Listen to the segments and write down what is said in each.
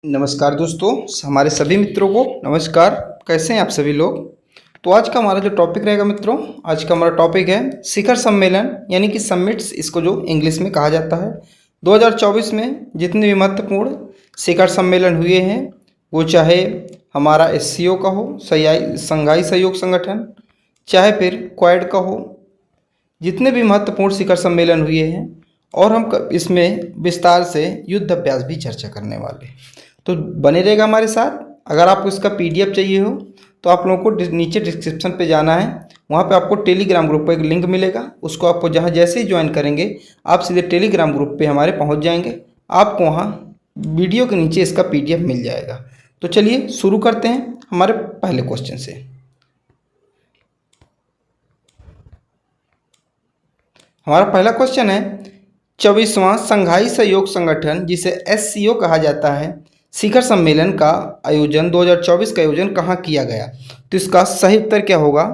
नमस्कार दोस्तों, हमारे सभी मित्रों को नमस्कार। कैसे हैं आप सभी लोग। तो आज का हमारा जो टॉपिक रहेगा मित्रों, आज का हमारा टॉपिक है शिखर सम्मेलन यानी कि समिट्स, इसको जो इंग्लिश में कहा जाता है। 2024 में जितने भी महत्वपूर्ण शिखर सम्मेलन हुए हैं, वो चाहे हमारा एससीओ का हो, संघाई सहयोग संगठन, चाहे फिर क्वाड का हो, जितने भी महत्वपूर्ण शिखर सम्मेलन हुए हैं, और हम इसमें विस्तार से युद्ध अभ्यास भी चर्चा करने वाले हैं। तो बने रहेगा हमारे साथ। अगर आपको इसका पीडीएफ चाहिए हो तो आप लोगों को नीचे डिस्क्रिप्शन पे जाना है, वहाँ पे आपको टेलीग्राम ग्रुप पर एक लिंक मिलेगा। उसको आपको जहाँ जैसे ही ज्वाइन करेंगे आप सीधे टेलीग्राम ग्रुप पे हमारे पहुँच जाएंगे। आपको वहाँ वीडियो के नीचे इसका पीडीएफ मिल जाएगा। तो चलिए शुरू करते हैं हमारे पहले क्वेश्चन से। हमारा पहला क्वेश्चन है, 24वां संघाई सहयोग संगठन जिसे एससीओ कहा जाता है, शिखर सम्मेलन का आयोजन 2024 का आयोजन कहाँ किया गया। तो इसका सही उत्तर क्या होगा।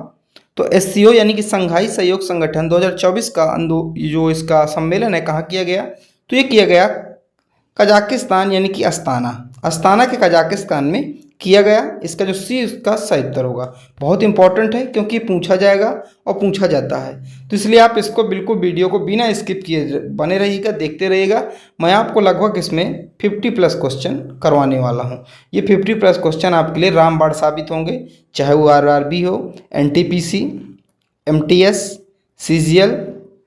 तो एससीओ यानी कि संघाई सहयोग संगठन 2024 का जो इसका सम्मेलन है कहाँ किया गया, तो ये किया गया कजाकिस्तान यानी कि अस्ताना के कजाकिस्तान में किया गया। इसका जो सी इसका सही उत्तर होगा। बहुत इंपॉर्टेंट है क्योंकि पूछा जाएगा और पूछा जाता है, तो इसलिए आप इसको बिल्कुल वीडियो को बिना स्किप किए बने रहिएगा, देखते रहिएगा। मैं आपको लगभग इसमें 50+ क्वेश्चन करवाने वाला हूँ। ये 50+ क्वेश्चन आपके लिए रामबाण साबित होंगे, चाहे वो आरआरबी हो, एनटीपीसी, एमटीएस, सीजीएल,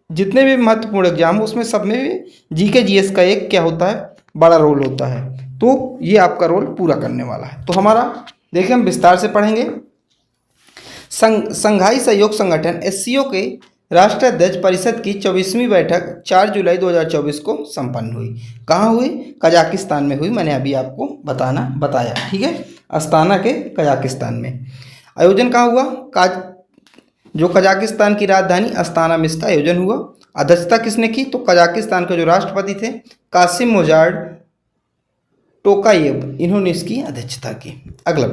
जितने भी महत्वपूर्ण एग्जाम हो उसमें सब में भी जीके जीएस का एक क्या होता है, बड़ा रोल होता है। तो ये आपका रोल पूरा करने वाला है। तो हमारा देखिए हम विस्तार से पढ़ेंगे। संघाई सहयोग संगठन एससीओ के राष्ट्राध्यक्ष परिषद की 24वीं बैठक 4 जुलाई 2024 को संपन्न हुई। कहाँ हुई? कजाकिस्तान में हुई। मैंने अभी आपको बताया, ठीक है, अस्ताना के कजाकिस्तान में। आयोजन कहाँ हुआ? जो कजाकिस्तान की राजधानी अस्ताना में इसका आयोजन हुआ। अध्यक्षता किसने की? तो कजाकिस्तान के जो राष्ट्रपति थे कासिम-मोज़ार्ट टोकायेव, इन्होंने इसकी अध्यक्षता की। अगला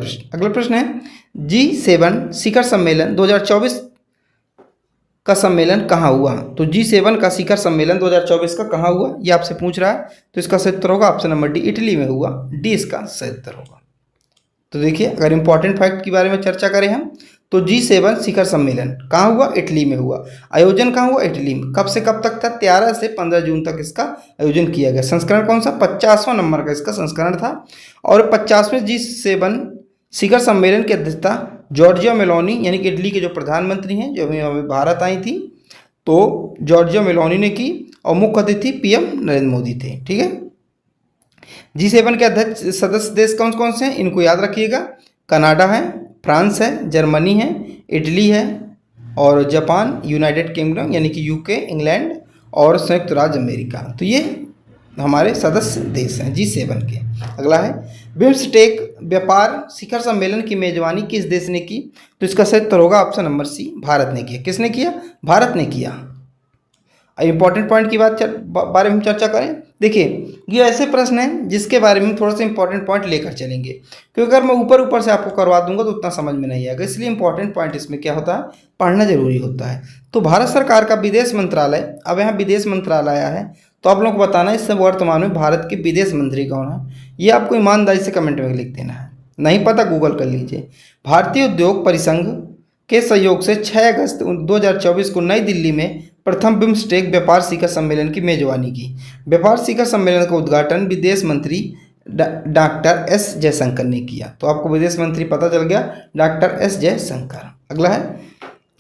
प्रश्न है, G7 शिखर सम्मेलन 2024 का सम्मेलन कहाँ हुआ। तो G7 का शिखर सम्मेलन 2024 का कहाँ हुआ, ये आपसे पूछ रहा है। तो इसका सही उत्तर होगा ऑप्शन नंबर डी, इटली में हुआ। डी इसका सही उत्तर होगा। तो देखिए, अगर इंपॉर्टेंट फैक्ट के बारे में चर्चा करें हम, तो G7 शिखर सम्मेलन कहाँ हुआ? इटली में हुआ। आयोजन कहाँ हुआ? इटली में। कब से कब तक था? 13 से 15 जून तक इसका आयोजन किया गया। संस्करण कौन सा? 50वां नंबर का इसका संस्करण था। और 50वें G7 शिखर सम्मेलन की अध्यक्षता जॉर्जिया मेलोनी यानी कि इटली के जो प्रधानमंत्री हैं, जो अभी भारत आई थी, तो जॉर्जिया मेलोनी ने की। और मुख्य अतिथि पीएम नरेंद्र मोदी थे, ठीक है। G7 के अध्यक्ष सदस्य देश कौन कौन से हैं, इनको याद रखिएगा। कनाडा है, फ्रांस है, जर्मनी है, इटली है, और जापान, यूनाइटेड किंगडम यानी कि यूके, इंग्लैंड, और संयुक्त राज्य अमेरिका। तो ये हमारे सदस्य देश हैं G7 के। अगला है, बिम्स्टेक व्यापार शिखर सम्मेलन की मेजबानी किस देश ने की। तो इसका सही उत्तर होगा ऑप्शन नंबर सी, भारत ने किया। किसने किया? भारत ने किया। इंपॉर्टेंट पॉइंट की बारे में हम चर्चा करें। देखिए, ये ऐसे प्रश्न हैं जिसके बारे में थोड़ा सा इंपॉर्टेंट पॉइंट लेकर चलेंगे, क्योंकि अगर मैं ऊपर से आपको करवा दूंगा तो उतना समझ में नहीं आएगा। इसलिए इंपॉर्टेंट पॉइंट इसमें क्या होता है, पढ़ना जरूरी होता है। तो भारत सरकार का विदेश मंत्रालय, अब यहाँ विदेश मंत्रालय आया है, तो आप लोग को बताना है इससे वर्तमान में भारत के विदेश मंत्री कौन है। ये आपको ईमानदारी से कमेंट में लिख देना है, नहीं पता गूगल कर लीजिए। भारतीय उद्योग परिसंघ के सहयोग से 6 अगस्त 2024 को नई दिल्ली में प्रथम बिम्स्टेक व्यापार शिखर सम्मेलन की मेजबानी की। व्यापार शिखर सम्मेलन का उद्घाटन विदेश मंत्री डॉक्टर एस जयशंकर ने किया। तो आपको विदेश मंत्री पता चल गया, डॉक्टर एस जयशंकर। अगला है,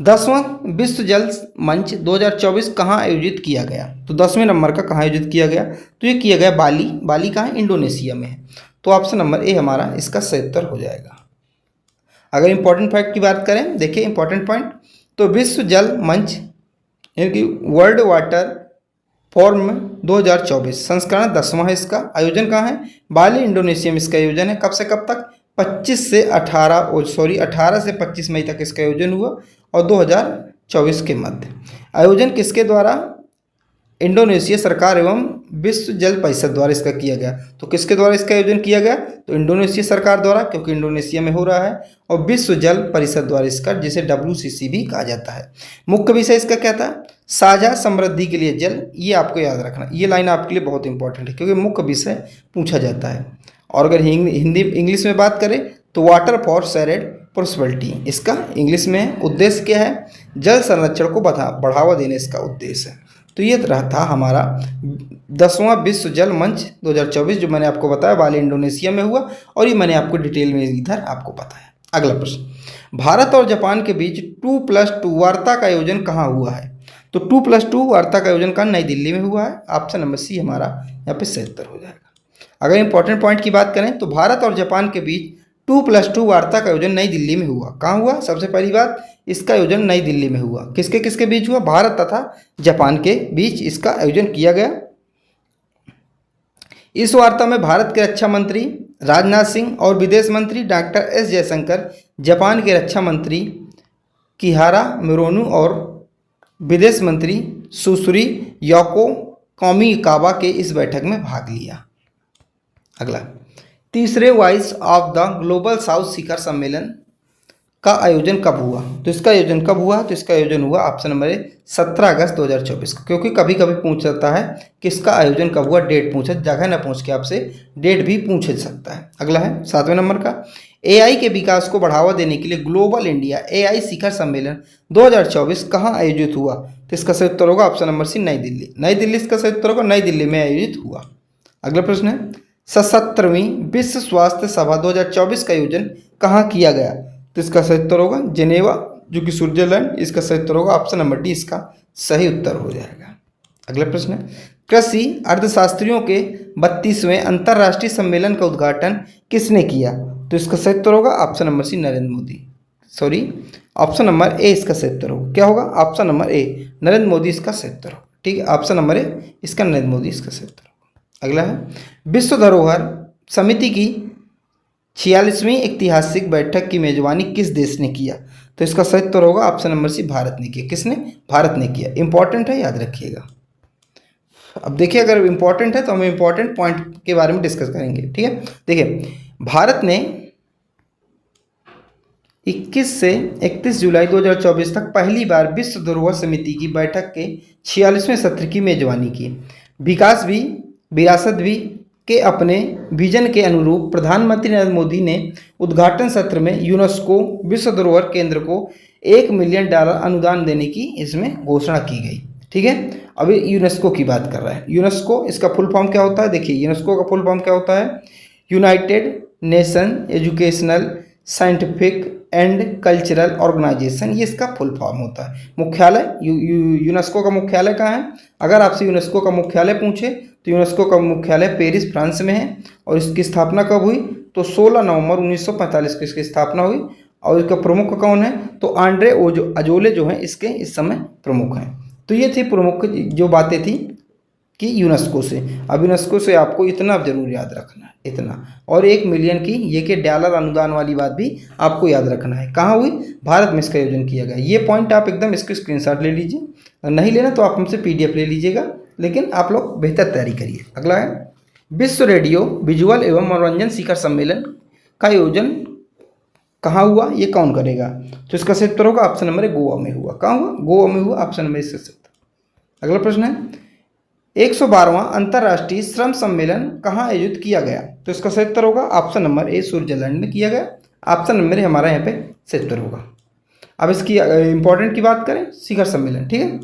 10वां विश्व जल मंच 2024 कहाँ आयोजित किया गया। तो 10वें नंबर का कहाँ आयोजित किया गया, तो ये किया गया बाली कहाँ है, इंडोनेशिया में है। तो ऑप्शन नंबर ए हमारा इसका सही उत्तर हो जाएगा। अगर इंपॉर्टेंट फैक्ट की बात करें, देखिए इंपॉर्टेंट पॉइंट, तो विश्व जल मंच यानी कि वर्ल्ड वाटर फोरम 2024 संस्करण 10वां है। इसका आयोजन कहाँ है? बाली, इंडोनेशिया में इसका आयोजन है। कब से कब तक? 18 से 25 मई तक इसका आयोजन हुआ, और 2024 के मध्य। आयोजन किसके द्वारा? इंडोनेशिया सरकार एवं विश्व जल परिषद द्वारा इसका किया गया। तो किसके द्वारा इसका आयोजन किया गया? तो इंडोनेशिया सरकार द्वारा, क्योंकि इंडोनेशिया में हो रहा है, और विश्व जल परिषद द्वारा इसका, जिसे WCC भी कहा जाता है। मुख्य विषय इसका क्या था? साझा समृद्धि के लिए जल। ये आपको याद रखना, ये लाइन आपके लिए बहुत इंपॉर्टेंट है क्योंकि मुख्य विषय पूछा जाता है। और अगर हिंदी इंग्लिश में बात करें तो वाटर फॉर शेयर्ड प्रोस्पेरिटी, इसका इंग्लिश में उद्देश्य क्या है? जल संरक्षण को बढ़ावा देने इसका उद्देश्य है। तो ये था हमारा 10वां विश्व जल मंच 2024, जो मैंने आपको बताया बाली इंडोनेशिया में हुआ, और ये मैंने आपको डिटेल में इधर आपको बताया। अगला प्रश्न, भारत और जापान के बीच 2+2 वार्ता का आयोजन कहाँ हुआ है? तो 2+2 वार्ता का आयोजन कहाँ? नई दिल्ली में हुआ है। ऑप्शन नंबर सी हमारा यहाँ पे सही उत्तर हो जाएगा। अगर इंपॉर्टेंट पॉइंट की बात करें तो भारत और जापान के बीच 2+2 वार्ता का आयोजन नई दिल्ली में हुआ। कहाँ हुआ? सबसे पहली बात, इसका आयोजन नई दिल्ली में हुआ। किसके किसके बीच हुआ? भारत तथा जापान के बीच इसका आयोजन किया गया। इस वार्ता में भारत के रक्षा मंत्री राजनाथ सिंह और विदेश मंत्री डॉक्टर एस जयशंकर, जापान के रक्षा मंत्री किहारा मिरोनू और विदेश मंत्री सुश्री योको कामिकावा के इस बैठक में भाग लिया। अगला, तीसरे voice of the global south शिखर सम्मेलन का आयोजन कब हुआ? तो इसका आयोजन कब हुआ? तो इसका आयोजन हुआ ऑप्शन नंबर 17 अगस्त 2024 को, क्योंकि कभी कभी पूछ सकता है कि इसका आयोजन कब हुआ, डेट पूछे, जगह ना पूछ के आपसे डेट भी पूछ सकता है। अगला है 7वें नंबर का, एआई के विकास को बढ़ावा देने के लिए ग्लोबल इंडिया एआई शिखर सम्मेलन 2024 कहाँ आयोजित हुआ? तो इसका सही उत्तर होगा ऑप्शन नंबर सी, नई दिल्ली। नई दिल्ली इसका सही उत्तर होगा, नई दिल्ली में आयोजित हुआ। अगला प्रश्न है, 77वीं विश्व स्वास्थ्य सभा 2024 का आयोजन कहाँ किया गया? तो इसका सही उत्तर होगा जेनेवा, जो कि स्विट्जरलैंड। इसका सही उत्तर होगा ऑप्शन नंबर डी, इसका सही उत्तर हो जाएगा। अगला प्रश्न है, कृषि अर्थशास्त्रियों के 32वें अंतर्राष्ट्रीय सम्मेलन का उद्घाटन किसने किया? तो इसका सही उत्तर होगा option number C, Narendra Modi. Sorry, option number A इसका सही उत्तर होगा। क्या होगा? Option number A, Narendra Modi इसका सही उत्तर होगा। ठीक है, ऑप्शन नंबर ए इसका नरेंद्र मोदी इसका सही उत्तर होगा। अगला है, विश्व धरोहर समिति की 46वीं ऐतिहासिक बैठक की मेजबानी किस देश ने किया? तो इसका सही उत्तर होगा ऑप्शन नंबर सी, भारत ने किया। किसने? भारत ने किया। इंपॉर्टेंट है, याद रखिएगा। अब देखिए, अगर इंपॉर्टेंट है तो हम इंपॉर्टेंट पॉइंट के बारे में डिस्कस करेंगे। ठीक है, देखिए, भारत ने 21 से 31 जुलाई 2024 तक पहली बार विश्व धरोहर समिति की बैठक के 46वें सत्र की मेजबानी की। विकास भी विरासत भी के अपने विजन के अनुरूप प्रधानमंत्री नरेंद्र मोदी ने उद्घाटन सत्र में यूनेस्को विश्व धरोहर केंद्र को $1 मिलियन अनुदान देने की इसमें घोषणा की गई। ठीक है, अभी यूनेस्को की बात कर रहा है। यूनेस्को, इसका फुल फॉर्म क्या होता है? देखिए, यूनेस्को का फुल फॉर्म क्या होता है? United Nation Educational Scientific and Cultural Organization, ये इसका फुल फॉर्म होता है। मुख्यालय यूनेस्को का मुख्यालय कहाँ है? अगर आपसे यूनेस्को का मुख्यालय पूछे तो यूनेस्को का मुख्यालय पेरिस, फ्रांस में है। और इसकी स्थापना कब हुई? तो 16 नवंबर 1945 को इसकी स्थापना हुई। और इसका प्रमुख कौन है? तो आंड्रे अजोले जो हैं इसके इस समय प्रमुख हैं। तो ये थी प्रमुख जो बातें थी कि यूनेस्को से। अब यूनेस्को से आपको इतना जरूर याद रखना है, इतना। और $1 मिलियन की ये कि डॉलर अनुदान वाली बात भी आपको याद रखना है। कहाँ हुई? भारत में इसका आयोजन किया गया। ये पॉइंट आप एकदम इसके स्क्रीनशॉट ले लीजिए, नहीं लेना तो आप हमसे PDF ले लीजिएगा, लेकिन आप लोग बेहतर तैयारी करिए। अगला है, विश्व रेडियो विजुअल एवं मनोरंजन शिखर सम्मेलन का आयोजन कहाँ हुआ? ये कौन करेगा? तो इसका सही उत्तर होगा ऑप्शन नंबर ए, गोवा में हुआ। कहाँ हुआ? गोवा में हुआ। ऑप्शन नंबर इसका सही उत्तर। अगला प्रश्न है, 112वां अंतर्राष्ट्रीय श्रम सम्मेलन कहाँ आयोजित किया गया? तो इसका सही उत्तर होगा ऑप्शन नंबर ए, स्विट्जरलैंड में किया गया। ऑप्शन नंबर ए हमारा यहाँ पे सही उत्तर होगा। अब इसकी इंपॉर्टेंट की बात करें, शिखर सम्मेलन। ठीक है,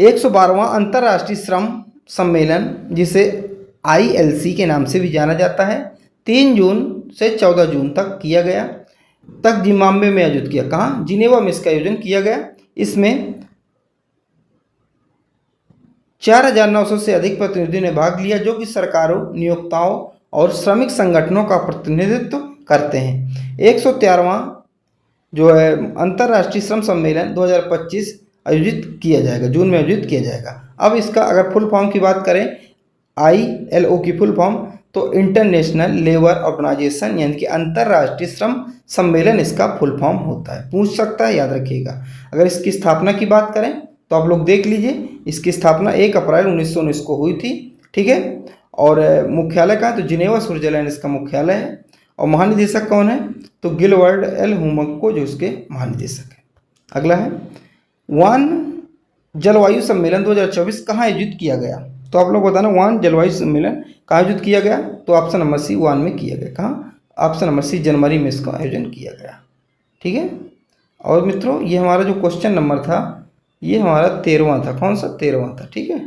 112वां अंतर्राष्ट्रीय श्रम सम्मेलन, जिसे ILC के नाम से भी जाना जाता है, 3 जून से 14 जून तक किया गया, तक जिम्बाब्वे में आयोजित किया। कहाँ? जिनेवा में इसका आयोजन किया गया। इसमें 4900 से अधिक प्रतिनिधियों ने भाग लिया, जो कि सरकारों, नियोक्ताओं और श्रमिक संगठनों का प्रतिनिधित्व करते हैं। 113वां जो है अंतर्राष्ट्रीय श्रम सम्मेलन 2025 आयोजित किया जाएगा, जून में आयोजित किया जाएगा। अब इसका अगर फुल फॉर्म की बात करें, ILO की फुल फॉर्म, तो इंटरनेशनल लेबर ऑर्गेनाइजेशन, यानी कि अंतर्राष्ट्रीय श्रम सम्मेलन इसका फुल फॉर्म होता है। पूछ सकता है, याद रखिएगा। अगर इसकी स्थापना की बात करें तो आप लोग देख लीजिए, इसकी स्थापना 1 अप्रैल 1919 को हुई थी। ठीक है, और मुख्यालय कहाँ? तो जिनेवा, स्विट्जरलैंड इसका मुख्यालय है। और महानिदेशक कौन है? तो गिलबर्ट एल हुमको जो उसके महानिदेशक है। अगला है, वन जलवायु सम्मेलन 2024 कहाँ आयोजित किया गया? तो आप लोग बताना वान जलवायु सम्मेलन कहाँ आयोजित किया गया, तो ऑप्शन नंबर सी वान में किया गया। कहाँ? ऑप्शन नंबर सी जनवरी में इसका आयोजन किया गया। ठीक है। और मित्रों ये हमारा जो क्वेश्चन नंबर था ये हमारा 13वां था। कौन सा? 13वां था। ठीक है।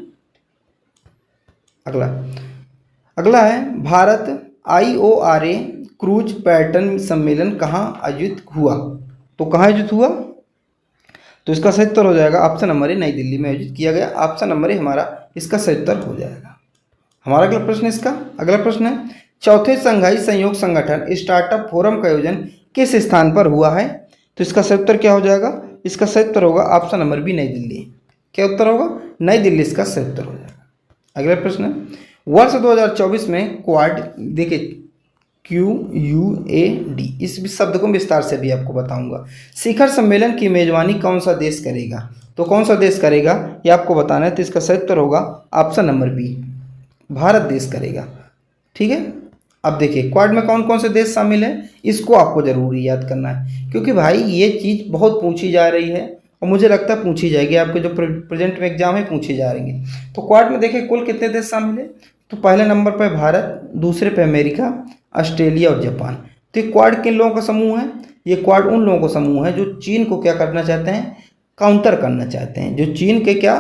अगला है भारत IORA क्रूज पर्यटन सम्मेलन कहाँ आयोजित हुआ, तो कहाँ आयोजित हुआ, तो इसका सही उत्तर हो जाएगा ऑप्शन नंबर ए नई दिल्ली में आयोजित किया गया। ऑप्शन नंबर ए हमारा इसका सही उत्तर हो जाएगा। हमारा अगला प्रश्न इसका अगला प्रश्न है चौथे संघाई सहयोग संगठन स्टार्टअप फोरम का आयोजन किस स्थान पर हुआ है, तो इसका सही उत्तर क्या हो जाएगा, इसका सही उत्तर होगा ऑप्शन नंबर बी नई दिल्ली। क्या उत्तर होगा? नई दिल्ली इसका सही उत्तर हो जाएगा। अगला प्रश्न है वर्ष 2024 में क्वाड, देखिए QUAD इस शब्द को विस्तार से भी आपको बताऊंगा, शिखर सम्मेलन की मेजबानी कौन सा देश करेगा, तो कौन सा देश करेगा ये आपको बताना है। तो इसका सही उत्तर होगा ऑप्शन नंबर बी भारत देश करेगा। ठीक है। अब देखिए क्वाड में कौन कौन से देश शामिल हैं इसको आपको जरूर याद करना है, क्योंकि भाई ये चीज़ बहुत पूछी जा रही है और मुझे लगता है पूछी जाएगी, आपके जो प्रेजेंट में एग्जाम है पूछी जा रही है। तो क्वाड में देखिए कुल कितने देश शामिल है, तो पहले नंबर पर भारत, दूसरे पे अमेरिका, ऑस्ट्रेलिया और जापान। तो ये क्वाड किन लोगों का समूह है, ये क्वाड उन लोगों का समूह है जो चीन को क्या करना चाहते हैं, काउंटर करना चाहते हैं, जो चीन के क्या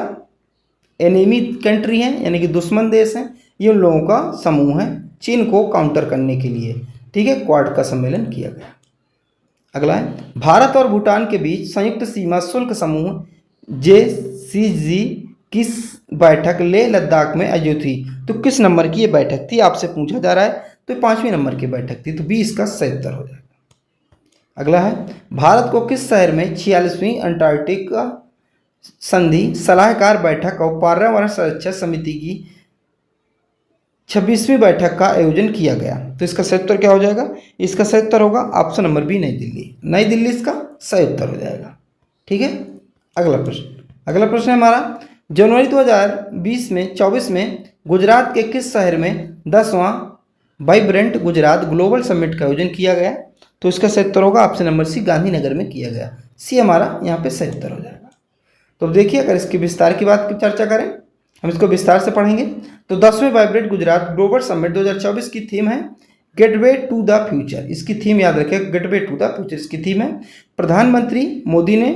एनिमी कंट्री हैं यानी कि दुश्मन देश हैं, ये उन लोगों का समूह है चीन को काउंटर करने के लिए। ठीक है। क्वाड का सम्मेलन किया गया। अगला है भारत और भूटान के बीच संयुक्त सीमा शुल्क समूह JCG किस बैठक लेह लद्दाख में आयोजित हुई, तो किस नंबर की ये बैठक थी आपसे पूछा जा रहा है, तो 5वीं नंबर की बैठक थी, तो बी इसका सही उत्तर हो जाएगा। अगला है भारत को किस शहर में 46वीं अंटार्कटिका संधि सलाहकार बैठक और पर्यावरण संरक्षण समिति की 26वीं बैठक का आयोजन किया गया, तो इसका सही उत्तर क्या हो जाएगा, इसका सही उत्तर होगा ऑप्शन नंबर बी नई दिल्ली। नई दिल्ली इसका सही उत्तर हो जाएगा। ठीक है। अगला प्रश्न है हमारा जनवरी 2020 में 24 में गुजरात के किस शहर में 10वां वाइब्रेंट गुजरात ग्लोबल समिट का आयोजन किया गया, तो इसका सही उत्तर होगा ऑप्शन नंबर सी गांधीनगर में किया गया। सी हमारा यहाँ पे सही उत्तर हो जाएगा। तो देखिए अगर इसकी विस्तार की बात की चर्चा करें, हम इसको विस्तार से पढ़ेंगे, तो 10वें वाइब्रेंट गुजरात ग्लोबल समिट 2024 की थीम है गेटवे टू द फ्यूचर। इसकी थीम याद रखें, गेटवे टू द फ्यूचर इसकी थीम है। प्रधानमंत्री मोदी ने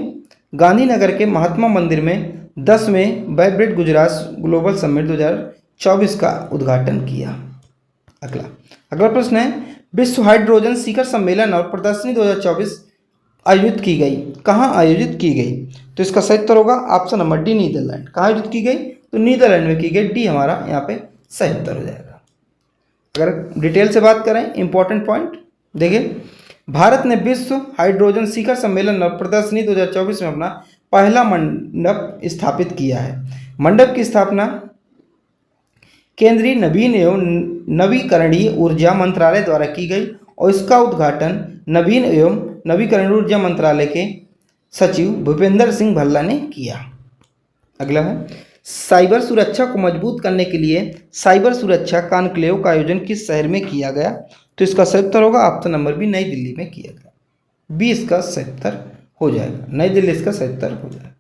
गांधीनगर के महात्मा मंदिर में 10वें वाइब्रेंट गुजरात ग्लोबल समिट 2024 का उद्घाटन किया। अगला प्रश्न है विश्व हाइड्रोजन शिखर सम्मेलन और प्रदर्शनी 2024 आयोजित की गई, कहाँ आयोजित की गई, तो इसका सही उत्तर होगा ऑप्शन नंबर डी नीदरलैंड। कहाँ आयोजित की गई, तो नीदरलैंड में की गई। डी हमारा यहाँ पे सही उत्तर हो जाएगा। अगर डिटेल से बात करें इंपॉर्टेंट पॉइंट देखिए, भारत ने विश्व हाइड्रोजन शिखर सम्मेलन और प्रदर्शनी 2024 में अपना पहला मंडप स्थापित किया है। मंडप की स्थापना केंद्रीय नवीन एवं नवीकरणीय ऊर्जा मंत्रालय द्वारा की गई और इसका उद्घाटन नवीन एवं नवीकरणीय ऊर्जा मंत्रालय के सचिव भूपेंद्र सिंह भल्ला ने किया। अगला है साइबर सुरक्षा को मजबूत करने के लिए साइबर सुरक्षा कॉन्क्लेव का आयोजन किस शहर में किया गया, तो इसका सही उत्तर होगा ऑप्शन नंबर बी नई दिल्ली में किया गया। बी इसका सही उत्तर हो जाएगा, नई दिल्ली इसका सही उत्तर हो जाएगा।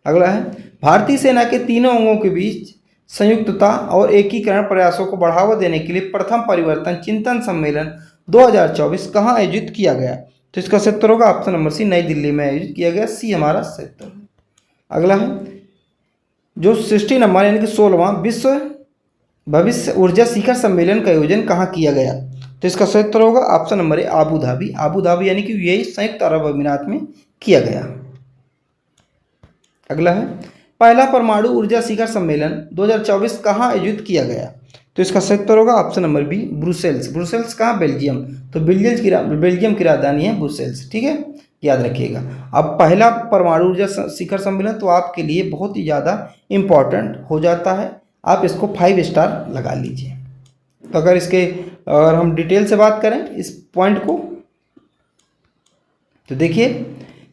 अगला है भारतीय सेना के तीनों अंगों के बीच संयुक्तता और एकीकरण प्रयासों को बढ़ावा देने के लिए प्रथम परिवर्तन चिंतन सम्मेलन 2024 कहाँ आयोजित किया गया, तो इसका सही उत्तर होगा ऑप्शन नंबर सी नई दिल्ली में आयोजित किया गया। सी हमारा सही उत्तर। अगला है जो 60 नंबर यानी कि 16वां विश्व भविष्य ऊर्जा शिखर सम्मेलन का आयोजन कहाँ किया गया, तो इसका सही उत्तर होगा ऑप्शन नंबर ए आबू धाबी। आबू धाबी यानी कि यही संयुक्त अरब अमीरात में किया गया। अगला है पहला परमाणु ऊर्जा शिखर सम्मेलन 2024 कहाँ आयोजित किया गया, तो इसका सही उत्तर होगा option number B Brussels. Brussels कहाँ, बेल्जियम। तो बेल्जियम की राजधानी है ब्रुसेल्स। ठीक है, याद रखिएगा। अब पहला परमाणु ऊर्जा शिखर सम्मेलन तो आपके लिए बहुत ही ज़्यादा इम्पॉर्टेंट हो जाता है, आप इसको 5 स्टार लगा लीजिए। तो अगर हम डिटेल से बात करें इस पॉइंट को, तो देखिए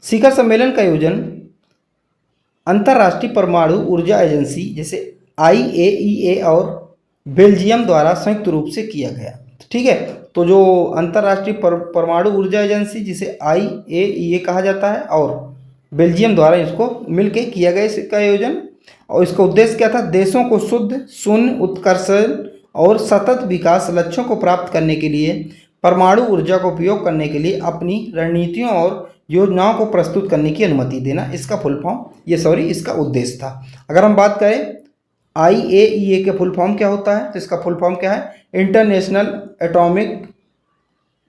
शिखर सम्मेलन का आयोजन अंतर्राष्ट्रीय परमाणु ऊर्जा एजेंसी जैसे IAEA और बेल्जियम द्वारा संयुक्त रूप से किया गया। ठीक है, तो जो अंतर्राष्ट्रीय परमाणु ऊर्जा एजेंसी जिसे IAEA कहा जाता है और बेल्जियम द्वारा इसको मिलके किया गया इसका आयोजन। और इसका उद्देश्य क्या था? देशों को शुद्ध, शून्य, उत्कर्षण और सतत विकास लक्ष्यों को प्राप्त करने के लिए परमाणु ऊर्जा का उपयोग करने के लिए अपनी रणनीतियों और योजनाओं को प्रस्तुत करने की अनुमति देना, इसका फुल फॉर्म इसका उद्देश्य था। अगर हम बात करें IAEA के फुल फॉर्म क्या होता है, तो इसका फुल फॉर्म क्या है? इंटरनेशनल एटॉमिक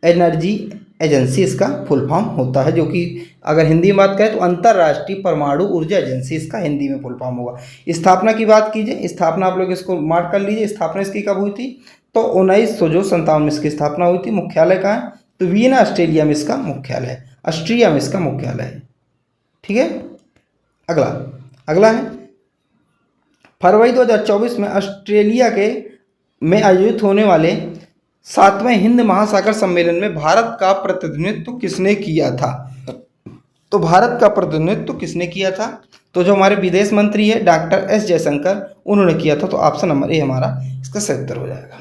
एनर्जी एजेंसी इसका फुल फॉर्म होता है, जो कि अगर हिंदी में बात करें तो अंतर्राष्ट्रीय परमाणु ऊर्जा एजेंसी इसका हिंदी में फुल फॉर्म होगा। स्थापना की बात कीजिए, स्थापना आप लोग इसको मार्क कर लीजिए, स्थापना इसकी कब हुई थी? तो 1957 में इसकी स्थापना हुई थी। मुख्यालय कहाँ है? तो वियना ऑस्ट्रेलिया में इसका मुख्यालय है, ऑस्ट्रिया में इसका मुख्यालय है। ठीक है, अगला है फरवरी 2024 में ऑस्ट्रेलिया में आयोजित होने वाले 7वें हिंद महासागर सम्मेलन में भारत का प्रतिनिधित्व किसने किया था? तो भारत का प्रतिनिधित्व किसने किया था? तो जो हमारे विदेश मंत्री है डॉक्टर एस जयशंकर, उन्होंने किया था। तो ऑप्शन नंबर ए हमारा इसका सही उत्तर हो जाएगा।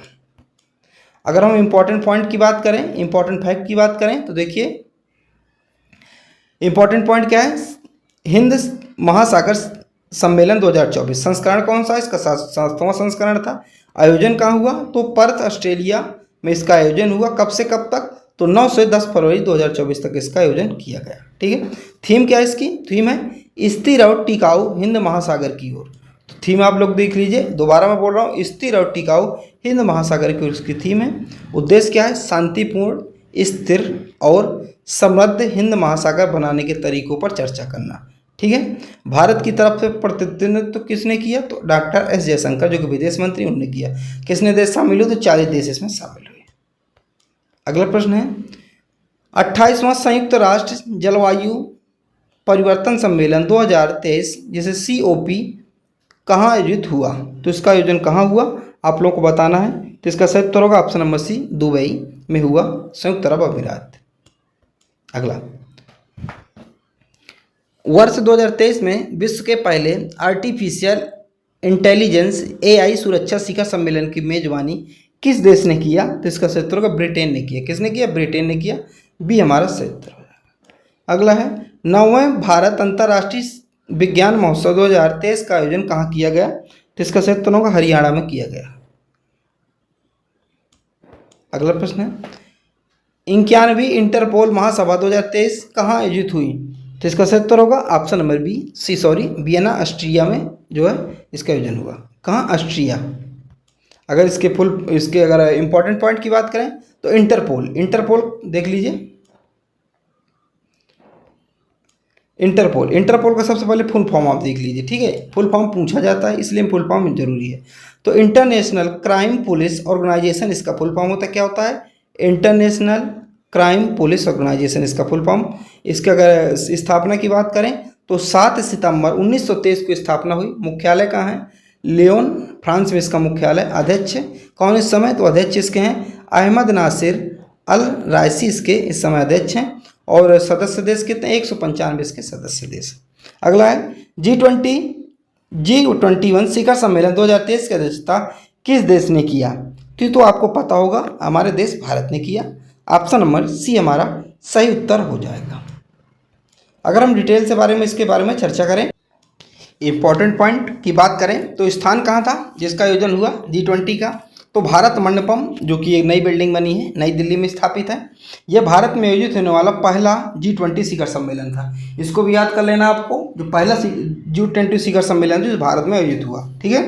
अगर हम इंपॉर्टेंट पॉइंट की बात करें, इंपॉर्टेंट फैक्ट की बात करें, तो देखिए इंपॉर्टेंट पॉइंट क्या है? हिंद महासागर सम्मेलन 2024 संस्करण कौन सा? इसका 7वां संस्करण था। आयोजन कहाँ हुआ? तो पर्थ, ऑस्ट्रेलिया में इसका आयोजन हुआ। कब से कब तक? तो 9 से 10 फरवरी 2024 तक इसका आयोजन किया गया। ठीक है, थीम क्या है इसकी? थीम है स्थिर और टिकाऊ हिंद महासागर की ओर। तो थीम आप लोग देख लीजिए, दोबारा मैं बोल रहा हूँ, स्थिर और टिकाऊ हिंद महासागर की ओर इसकी थीम है। उद्देश्य क्या है? शांतिपूर्ण, स्थिर और समृद्ध हिंद महासागर बनाने के तरीकों पर चर्चा करना। ठीक है, भारत की तरफ से प्रतिनिधित्व किसने किया? तो डॉक्टर एस जयशंकर, जो कि विदेश मंत्री, उन्होंने किया। किसने देश शामिल हुए? तो 40 देश इसमें शामिल हुए। अगला प्रश्न है 28वां संयुक्त राष्ट्र जलवायु परिवर्तन सम्मेलन 2023 जिसे COP कहाँ आयोजित हुआ? तो इसका आयोजन कहाँ हुआ आप लोगों को बताना है। तो इसका सही उत्तर होगा ऑप्शन नंबर सी, दुबई में हुआ, संयुक्त अरब अमीरात। अगला, वर्ष 2023 में विश्व के पहले आर्टिफिशियल इंटेलिजेंस AI सुरक्षा शिखर सम्मेलन की मेजबानी किस देश ने किया? तो इसका सही उत्तर होगा ब्रिटेन ने किया। किसने किया? ब्रिटेन ने किया। बी हमारा सही उत्तर हो जाएगा। अगला है 9वें भारत अंतर्राष्ट्रीय विज्ञान महोत्सव 2023 का आयोजन कहाँ किया गया? तो इसका सही उत्तर होगा हरियाणा में किया गया। अगला प्रश्न है 91वीं इंटरपोल महासभा 2023 कहाँ आयोजित हुई? तो इसका सही उत्तर होगा option number B, Vienna Austria में जो है इसका आयोजन हुआ। कहाँ? ऑस्ट्रिया। अगर इसके अगर इंपॉर्टेंट पॉइंट की बात करें तो इंटरपोल देख लीजिए। इंटरपोल का सबसे पहले फुल फॉर्म आप देख लीजिए। ठीक है, फुल फॉर्म पूछा जाता है इसलिए फुल फॉर्म जरूरी है। तो इंटरनेशनल क्राइम पुलिस ऑर्गेनाइजेशन इसका फुल फॉर्म होता है। क्या होता है? इंटरनेशनल क्राइम पुलिस ऑर्गेनाइजेशन इसका फुल फॉर्म। इसके अगर स्थापना की बात करें तो 7 सितंबर 1923 को स्थापना हुई। मुख्यालय कहाँ है? लियोन, फ्रांस में इसका मुख्यालय। अध्यक्ष कौन इस समय? तो अध्यक्ष इसके हैं अहमद नासिर अल रायसी, इसके इस समय अध्यक्ष हैं। और सदस्य देश कितने? 195 इसके सदस्य देश। अगला है G21 शिखर सम्मेलन 2023 की अध्यक्षता किस देश ने किया? तो आपको पता होगा हमारे देश भारत ने किया। ऑप्शन नंबर सी हमारा सही उत्तर हो जाएगा। अगर हम डिटेल से इसके बारे में चर्चा करें, इंपॉर्टेंट पॉइंट की बात करें तो स्थान कहाँ था जिसका आयोजन हुआ G20 का? तो भारत मंडपम, जो कि एक नई बिल्डिंग बनी है, नई दिल्ली में स्थापित है। यह भारत में आयोजित होने वाला पहला G20 शिखर सम्मेलन था। इसको भी याद कर लेना आपको, जो पहला G20 शिखर सम्मेलन जो भारत में आयोजित हुआ। ठीक है,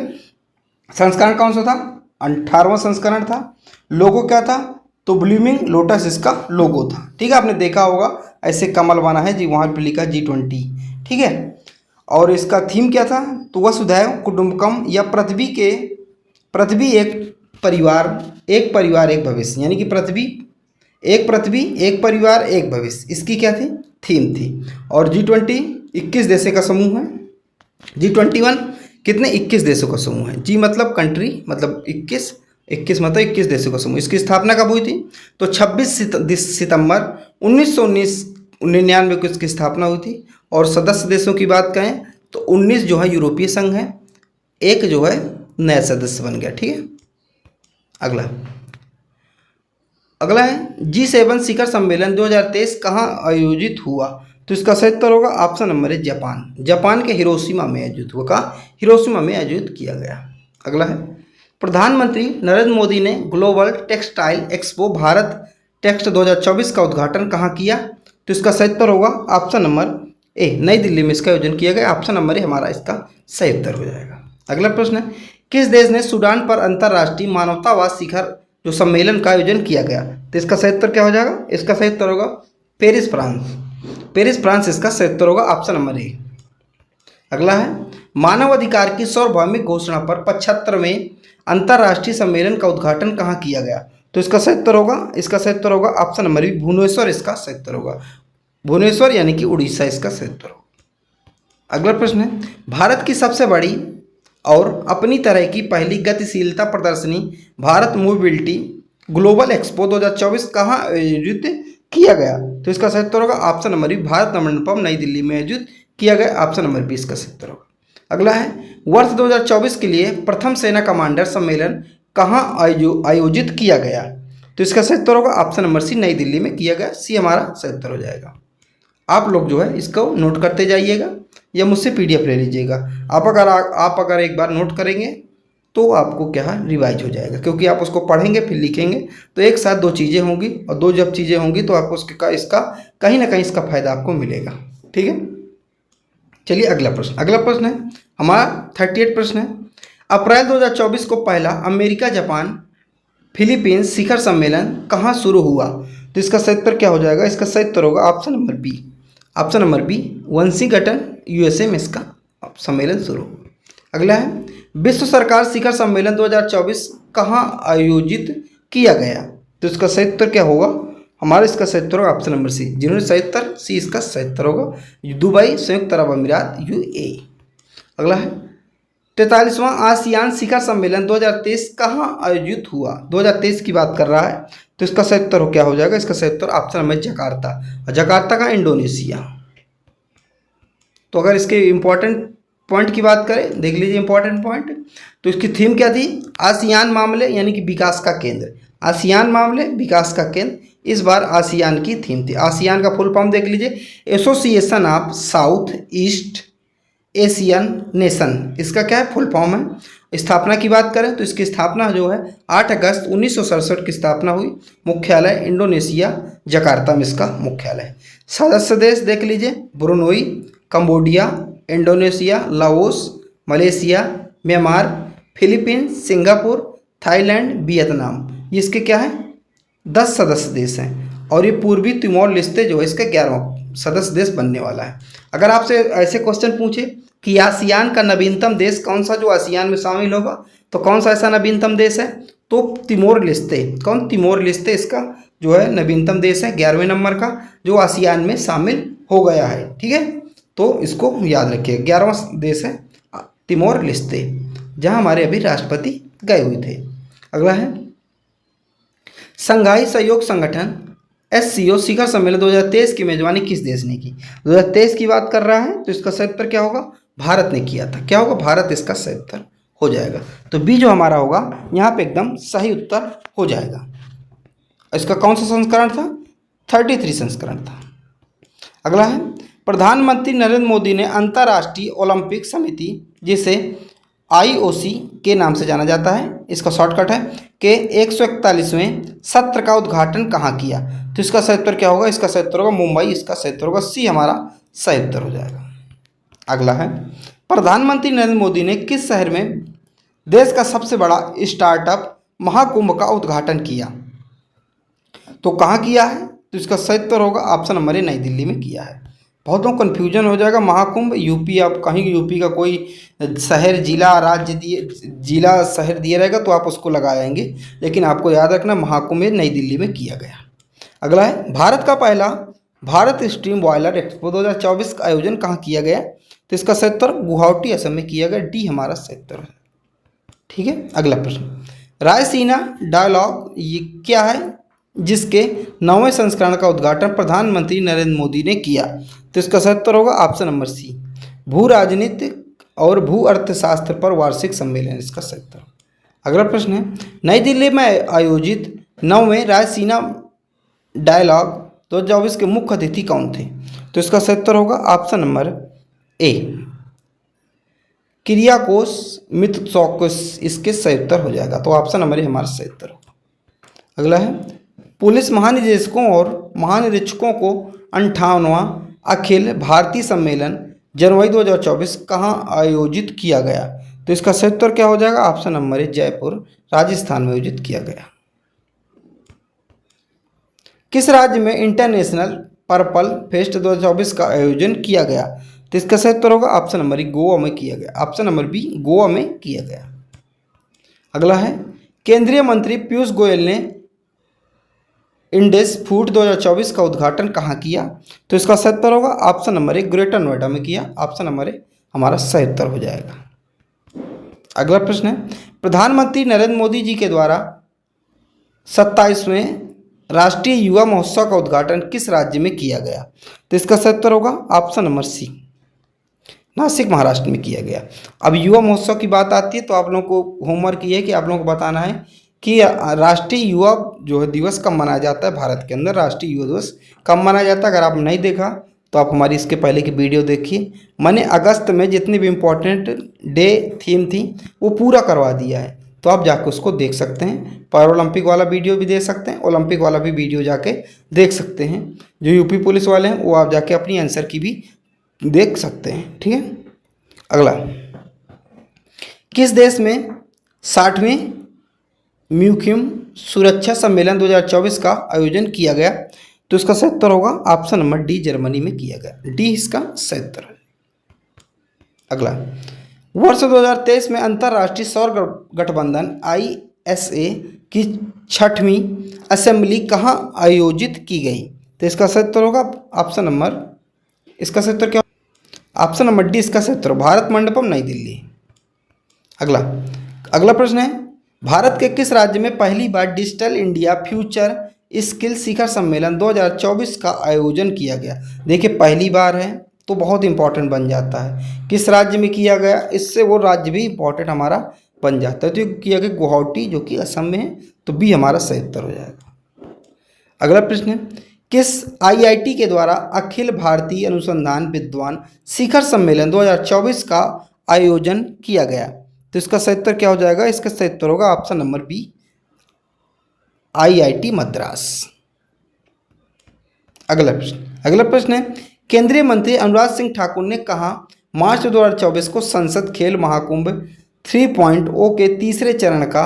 संस्करण कौन सा था? 18वां संस्करण था। लोगो क्या था? तो ब्लूमिंग लोटस इसका लोगो था। ठीक है, आपने देखा होगा ऐसे कमल बना है जी, वहाँ पर लिखा G20। ठीक है, और इसका थीम क्या था? तो वसुधैव कुटुंबकम या पृथ्वी एक परिवार एक भविष्य, यानी कि पृथ्वी एक परिवार एक भविष्य, इसकी क्या थी? थीम थी। और G20 21 देशों का समूह है। G21 कितने? 21 देशों का समूह है। जी मतलब कंट्री, मतलब 21 मतलब 21 देशों का समूह। इसकी स्थापना कब हुई थी? तो 26 सितंबर 1999 को इसकी स्थापना हुई थी। और सदस्य देशों की बात करें तो 19 जो है यूरोपीय संघ है, एक जो है नया सदस्य बन गया। ठीक है, अगला है G7 शिखर सम्मेलन 2023 कहाँ आयोजित हुआ? तो इसका सही उत्तर होगा ऑप्शन नंबर है जापान। जापान के हिरोशिमा में यह युद्ध हुआ। कहाँ? हिरोशिमा में यह युद्ध किया गया। अगला है, प्रधानमंत्री नरेंद्र मोदी ने global textile expo Bharat text 2024 का उद्घाटन कहाँ किया? तो इसका सही उत्तर होगा ऑप्शन नंबर ए, नई दिल्ली में इसका आयोजन किया गया। ऑप्शन नंबर ए हमारा इसका सही उत्तर हो जाएगा। अगला प्रश्न है, किस देश ने सूडान पर अंतर्राष्ट्रीय मानवतावाद शिखर जो सम्मेलन का आयोजन किया गया? तो इसका सही उत्तर क्या हो जाएगा? इसका सही उत्तर होगा पेरिस, फ्रांस। पेरिस, फ्रांस इसका सही उत्तर होगा ऑप्शन नंबर ए। अगला है, मानव अधिकार की सार्वभौमिक घोषणा पर 75वें अंतर्राष्ट्रीय सम्मेलन का उद्घाटन कहाँ किया गया? तो इसका सही उत्तर होगा, इसका सही उत्तर होगा ऑप्शन नंबर बी, भुवनेश्वर इसका सही उत्तर होगा। भुवनेश्वर यानी कि उड़ीसा इसका सही उत्तर होगा। अगला प्रश्न है, भारत की सबसे बड़ी और अपनी तरह की पहली गतिशीलता प्रदर्शनी भारत मोबिलिटी ग्लोबल एक्सपो 2024 कहाँ आयोजित किया गया? तो इसका सही उत्तर होगा option number B, Bharat Mandapam New Delhi में आयोजित किया गया। ऑप्शन नंबर बी इसका सही उत्तर होगा। अगला है, वर्ष 2024 के लिए प्रथम सेना कमांडर सम्मेलन कहाँ आयोजित किया गया? तो इसका सही उत्तर होगा ऑप्शन नंबर सी, नई दिल्ली में किया गया। सी हमारा सही उत्तर हो जाएगा। आप लोग जो है इसको नोट करते जाइएगा या मुझसे पीडीएफ ले लीजिएगा। आप अगर एक बार नोट करेंगे तो आपको क्या है रिवाइज हो जाएगा, क्योंकि आप उसको पढ़ेंगे फिर लिखेंगे तो एक साथ दो चीज़ें होंगी, और दो जब चीज़ें होंगी तो आपको इसका कहीं ना कहीं इसका फायदा आपको मिलेगा। ठीक है, चलिए अगला प्रश्न। अगला प्रश्न है हमारा 38 प्रश्न है, अप्रैल 2024 को पहला अमेरिका जापान फिलीपींस शिखर सम्मेलन कहाँ शुरू हुआ? तो इसका सही उत्तर क्या हो जाएगा? इसका सही उत्तर होगा option number B, option number B, Washington USA में इसका सम्मेलन शुरू हुआ। अगला है, विश्व सरकार शिखर सम्मेलन 2024 कहाँ आयोजित किया गया? तो इसका सही उत्तर क्या होगा हमारा? इसका सही उत्तर होगा ऑप्शन नंबर सी, जिन्होंने सही उत्तर सी इसका सही उत्तर होगा दुबई, संयुक्त अरब अमीरात, यूएई। अगला है, 43वां आसियान शिखर सम्मेलन 2023 कहाँ आयोजित हुआ? 2023 की बात कर रहा है, तो इसका सही उत्तर क्या हो जाएगा? इसका सही उत्तर ऑप्शन नंबर जकार्ता, और जकार्ता का इंडोनेशिया। तो अगर इसके इंपॉर्टेंट पॉइंट की बात करें, देख लीजिए इंपॉर्टेंट पॉइंट। तो इसकी थीम क्या थी? आसियान मामले यानी कि विकास का केंद्र, आसियान मामले विकास का केंद्र। इस बार आसियान की थीम थी। आसियान का फुल फॉर्म देख लीजिए, association of south east Asian nation, इसका क्या है फुल फॉर्म है। स्थापना की बात करें तो इसकी स्थापना जो है 8 अगस्त 1967 की स्थापना हुई। मुख्यालय इंडोनेशिया जकार्ता में इसका मुख्यालय। सदस्य देश देख लीजिए, Brunei, Cambodia, Indonesia, Laos, Malaysia, Myanmar, Philippines, Singapore, Thailand, Vietnam. ये इसके क्या है 10 सदस्य देश हैं, और ये पूर्वी तिमोर लिस्ते जो है इसका 11वां सदस्य देश बनने वाला है। अगर आपसे ऐसे क्वेश्चन पूछे कि आसियान का नवीनतम देश कौन सा जो आसियान में शामिल होगा, तो कौन सा ऐसा नवीनतम देश है? तो तिमोर लिस्ते। कौन? तिमोर लिस्ते इसका जो है नवीनतम देश है, 11वें नंबर का जो आसियान में शामिल हो गया है। ठीक है, तो इसको याद रखिए, 11वां देश है तिमोर लिस्ते, जहां हमारे अभी राष्ट्रपति गए हुए थे। अगला है, संघाई सहयोग संगठन SCO शिखर सम्मेलन 2023 की मेजबानी किस देश ने की? 2023 की बात कर रहा है, तो इसका सही उत्तर क्या होगा? भारत ने किया था। क्या होगा? भारत इसका सही उत्तर हो जाएगा। तो बी जो हमारा होगा यहाँ पे एकदम सही उत्तर हो जाएगा। इसका कौन सा संस्करण था? 33 संस्करण था। अगला है, प्रधानमंत्री नरेंद्र मोदी ने अंतर्राष्ट्रीय ओलंपिक समिति, जिसे IOC के नाम से जाना जाता है, इसका शॉर्टकट है, के 141वें सत्र का उद्घाटन कहाँ किया? तो इसका सही उत्तर क्या होगा? इसका सही उत्तर होगा मुंबई, इसका सही उत्तर होगा सी हमारा सही उत्तर हो जाएगा। अगला है, प्रधानमंत्री नरेंद्र मोदी ने किस शहर में देश का सबसे बड़ा स्टार्टअप महाकुंभ का उद्घाटन किया? तो कहाँ किया है? तो इसका सही उत्तर होगा ऑप्शन नंबर ए, नई दिल्ली में किया है। बहुतों को कन्फ्यूजन हो जाएगा। महाकुंभ यूपी, आप कहीं यूपी का कोई शहर, जिला, राज्य दिए, जिला शहर दिया रहेगा तो आप उसको लगाएंगे, लेकिन आपको याद रखना महाकुंभ नई दिल्ली में किया गया। अगला है, भारत का पहला भारत स्टीम बॉयलर एक्सपो 2024 का आयोजन कहाँ किया गया? तो इसका सही उत्तर गुवाहाटी असम में किया गया। डी हमारा सही उत्तर है। ठीक है, अगला प्रश्न, रायसीना डायलॉग ये क्या है जिसके 9वें संस्करण का उद्घाटन प्रधानमंत्री नरेंद्र मोदी ने किया? तो इसका सही उत्तर होगा ऑप्शन नंबर सी, भू राजनीतिक और भू अर्थशास्त्र पर वार्षिक सम्मेलन, इसका सही उत्तर। अगला प्रश्न है, नई दिल्ली में आयोजित 9वें रायसीना डायलॉग 2024 के मुख्य अतिथि कौन थे? तो इसका सही उत्तर होगा ऑप्शन नंबर ए, क्रियाकोश मिथचौकस इसके सही उत्तर हो जाएगा। तो ऑप्शन नंबर ए हमारा सही उत्तर होगा। अगला है, पुलिस महानिदेशकों और महानिरीक्षकों को 58वां अखिल भारतीय सम्मेलन जनवरी 2024 कहाँ आयोजित किया गया? तो इसका सही उत्तर क्या हो जाएगा? ऑप्शन नंबर ए, जयपुर राजस्थान में आयोजित किया गया। किस राज्य में इंटरनेशनल पर्पल फेस्ट 2024 का आयोजन किया गया? तो इसका सही उत्तर होगा ऑप्शन नंबर ए, गोवा में किया गया। ऑप्शन नंबर बी, गोवा में किया गया। अगला है, केंद्रीय मंत्री पीयूष गोयल ने इंडेस फूड 2024 का उद्घाटन कहाँ किया? तो इसका सही उत्तर होगा ऑप्शन नंबर ए, ग्रेटर नोएडा में किया। ऑप्शन नंबर ए हमारा सही उत्तर हो जाएगा। अगला प्रश्न है, प्रधानमंत्री नरेंद्र मोदी जी के द्वारा 27वें राष्ट्रीय युवा महोत्सव का उद्घाटन किस राज्य में किया गया? तो इसका सही उत्तर होगा option number C, Nashik Maharashtra में किया गया। अब युवा महोत्सव की बात आती है तो आप लोगों को होमवर्क ये है कि आप लोगों को बताना है कि राष्ट्रीय युवा जो है दिवस कब मनाया जाता है। भारत के अंदर राष्ट्रीय युवा दिवस कब मनाया जाता है? अगर आप नहीं देखा तो आप हमारी इसके पहले की वीडियो देखिए। मैंने अगस्त में जितनी भी इम्पोर्टेंट डे थीम थी वो पूरा करवा दिया है, तो आप जाके उसको देख सकते हैं। पैरा ओलंपिक वाला वीडियो भी देख सकते हैं, ओलंपिक वाला भी वीडियो जाके देख सकते हैं। जो यूपी पुलिस वाले हैं वो आप जाके अपनी आंसर की भी देख सकते हैं। ठीक है। अगला, किस देश में 60वें म्यूनिख सुरक्षा सम्मेलन 2024 का आयोजन किया गया? तो इसका सही उत्तर होगा ऑप्शन नंबर डी, जर्मनी में किया गया। डी इसका सही उत्तर है। अगला, वर्ष 2023 में अंतर्राष्ट्रीय सौर गठबंधन ISA की 6वीं असेंबली कहाँ आयोजित की गई? तो इसका सही उत्तर होगा ऑप्शन नंबर, इसका सही उत्तर क्या? ऑप्शन नंबर डी इसका सही उत्तर, भारत मंडपम, नई दिल्ली। अगला प्रश्न है, भारत के किस राज्य में पहली बार डिजिटल इंडिया फ्यूचर स्किल शिखर सम्मेलन 2024 का आयोजन किया गया? देखिए पहली बार है तो बहुत इंपॉर्टेंट बन जाता है। किस राज्य में किया गया, इससे वो राज्य भी इंपॉर्टेंट हमारा बन जाता है। तो ये किया गया गुवाहाटी, जो कि असम में है, तो बी हमारा सही उत्तर हो जाएगा। अगला प्रश्न है, किस IIT के द्वारा अखिल भारतीय अनुसंधान विद्वान शिखर सम्मेलन 2024 का आयोजन किया गया? तो इसका सही उत्तर क्या हो जाएगा? इसका सही उत्तर होगा option number B, IIT Madras. अगला प्रश्न है, केंद्रीय मंत्री अनुराग सिंह ठाकुर ने कहा मार्च 2024 को संसद खेल महाकुंभ 3.0 के तीसरे चरण का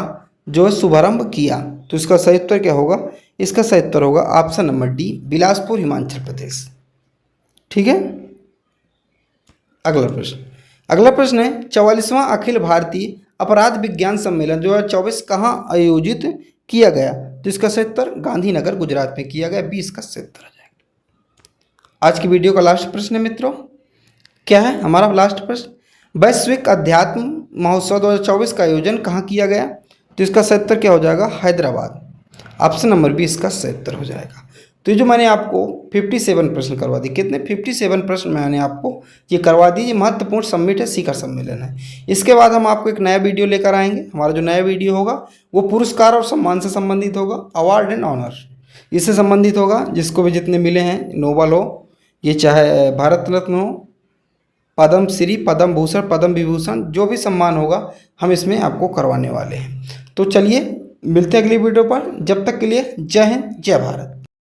जो शुभारंभ किया? तो इसका सही उत्तर क्या होगा? इसका सही उत्तर होगा option number D, Bilaspur, Himachal Pradesh. ठीक है। अगला प्रश्न है, 44वां अखिल भारतीय अपराध विज्ञान सम्मेलन 2024 कहाँ आयोजित किया गया? तो इसका सही उत्तर गांधीनगर, गुजरात में किया गया। 20 का सही उत्तर हो जाएगा। आज की वीडियो का लास्ट प्रश्न है मित्रों, क्या है हमारा लास्ट प्रश्न? वैश्विक अध्यात्म महोत्सव 2024 का आयोजन कहाँ किया गया? तो इसका सही उत्तर क्या हो जाएगा? हैदराबाद। ऑप्शन नंबर बी इसका सही उत्तर हो जाएगा। तो जो मैंने आपको 57 प्रश्न करवा दिए, कितने? 57 प्रश्न मैंने आपको ये करवा दिए। महत्वपूर्ण समिट है, शिखर सम्मेलन है। इसके बाद हम आपको एक नया वीडियो लेकर आएंगे। हमारा जो नया वीडियो होगा वो पुरस्कार और सम्मान से संबंधित होगा, अवार्ड एंड ऑनर इससे संबंधित होगा। जिसको भी जितने मिले हैं, नोबल हो, ये चाहे भारत रत्न हो, पद्म श्री, पद्म भूषण, पद्म विभूषण, जो भी सम्मान होगा हम इसमें आपको करवाने वाले हैं। तो चलिए मिलते हैं अगली वीडियो पर। जब तक के लिए जय हिंद, जय भारत।